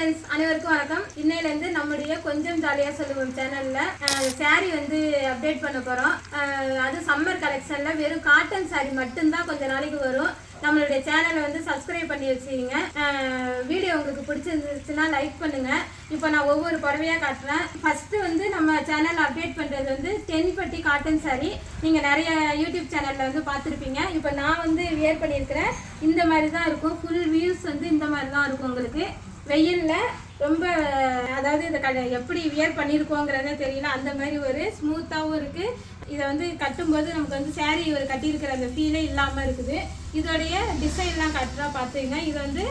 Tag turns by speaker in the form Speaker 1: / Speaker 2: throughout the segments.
Speaker 1: Friends அனைவருக்கும் வணக்கம். இன்னையிலேருந்து நம்முடைய கொஞ்சம் ஜாலியாக சொல்லுவோம் சேனலில் சாரீ வந்து அப்டேட் பண்ண போகிறோம். அது சம்மர் கலெக்ஷனில் வெறும் காட்டன் சாரீ மட்டும்தான் கொஞ்ச நாளைக்கு வரும். நம்மளுடைய சேனலை வந்து சப்ஸ்கிரைப் பண்ணி வச்சுக்கிங்க. வீடியோ உங்களுக்கு பிடிச்சிருந்துச்சுன்னா லைக் பண்ணுங்கள். இப்போ நான் ஒவ்வொரு புடவையாக காட்டுறேன். ஃபஸ்ட்டு வந்து நம்ம சேனல் அப்டேட் பண்ணுறது வந்து தென்பட்டி காட்டன் சாரீ. நீங்கள் நிறைய யூடியூப் சேனலில் வந்து பார்த்துருப்பீங்க. இப்போ நான் வந்து வியர் பண்ணியிருக்கிறேன். இந்த மாதிரி தான் இருக்கும். ஃபுல் வியூஸ் வந்து இந்த மாதிரி தான் இருக்கும். உங்களுக்கு வெயிலில் ரொம்ப அதாவது இதை எப்படி வியர் பண்ணியிருக்கோங்கிறதே தெரியல. அந்த மாதிரி ஒரு ஸ்மூத்தாகவும் இருக்குது. இதை வந்து கட்டும்போது நமக்கு வந்து சாரீ ஒரு கட்டியிருக்கிற அந்த ஃபீலே இல்லாமல் இருக்குது. இதோடைய டிசைன்லாம் கட்டுறா பார்த்துங்க. இது வந்து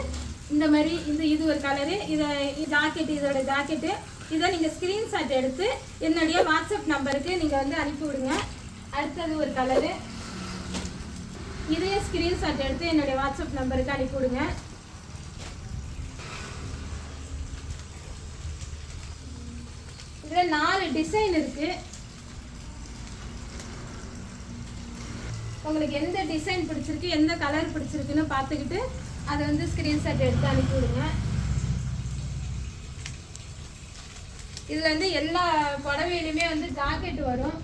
Speaker 1: இந்த மாதிரி இது ஒரு கலரு. இதை ஜாக்கெட்டு, இதோட ஜாக்கெட்டு. இதை நீங்கள் ஸ்க்ரீன்ஷாட் எடுத்து என்னுடைய வாட்ஸ்அப் நம்பருக்கு நீங்கள் வந்து அனுப்பி விடுங்க. அடுத்தது ஒரு கலரு. இதையே ஸ்க்ரீன்ஷாட் எடுத்து என்னுடைய வாட்ஸ்அப் நம்பருக்கு அனுப்பி விடுங்க. இதில் 4 டிசைன் இருக்குது. உங்களுக்கு எந்த டிசைன் பிடிச்சிருக்கு, எந்த கலர் பிடிச்சிருக்குன்னு பார்த்துக்கிட்டு அதை வந்து ஸ்க்ரீன்ஷாட் எடுத்து அனுப்பி விடுங்க. இதில் வந்து எல்லா புடவையிலுமே வந்து ஜாக்கெட் வரும்.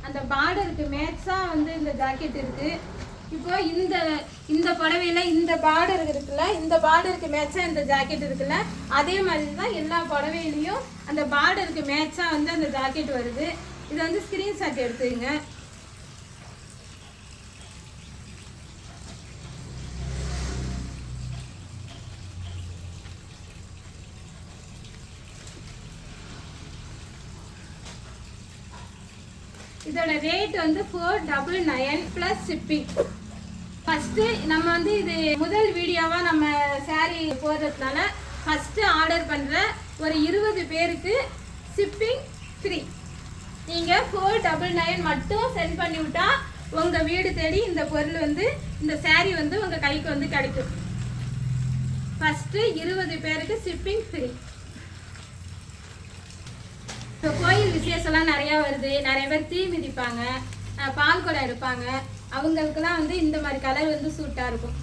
Speaker 1: அந்த பார்டருக்கு மேட்சாக வந்து இந்த ஜாக்கெட் இருக்குது. இப்போ இந்த புடவையில் இந்த பார்டர் இருக்குல்ல, இந்த பார்டருக்கு மேட்சாக இந்த ஜாக்கெட் இருக்குல்ல, அதே மாதிரி தான் எல்லா புடவையிலையும் அந்த பார்டருக்கு மேட்சாக வந்து அந்த ஜாக்கெட் வருது. இதை வந்து ஸ்க்ரீன்ஷாட் எடுத்துங்க. இதோட ரேட் வந்து 499 ப்ளஸ் ஷிப்பிங். ஃபஸ்ட்டு நம்ம வந்து இது முதல் வீடியோவாக நம்ம சாரீ போடுறதுனால ஃபஸ்ட்டு ஆர்டர் பண்ணுற ஒரு 20 பேருக்கு ஷிப்பிங் ஃப்ரீ. நீங்கள் 499 மட்டும் சென்ட் பண்ணி விட்டா உங்கள் வீடு தேடி இந்த பொருள் வந்து இந்த சாரீ வந்து உங்கள் கைக்கு வந்து கிடைக்கும். ஃபஸ்ட்டு 20 பேருக்கு ஷிப்பிங் ஃப்ரீ. இப்போ கோயில் விசேஷம்லாம் நிறையா வருது. நிறைய பேர் தீ மிதிப்பாங்க, பால் குடம் எடுப்பாங்க. அவங்களுக்குலாம் வந்து இந்த மாதிரி கலர் வந்து சூட்டாக இருக்கும்.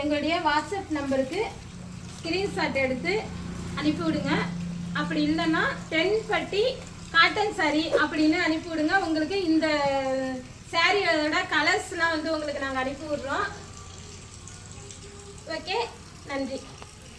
Speaker 1: எங்களுடைய வாட்ஸ்அப் நம்பருக்கு ஸ்க்ரீன்ஷாட் எடுத்து அனுப்பி விடுங்க. அப்படி இல்லைன்னா தென்பட்டி காட்டன் சாரீ அப்படின்னு அனுப்பி விடுங்க. உங்களுக்கு இந்த சாரியோட கலர்ஸ்லாம் வந்து உங்களுக்கு நாங்கள் அனுப்பி விட்றோம். ஓகே, நன்றி.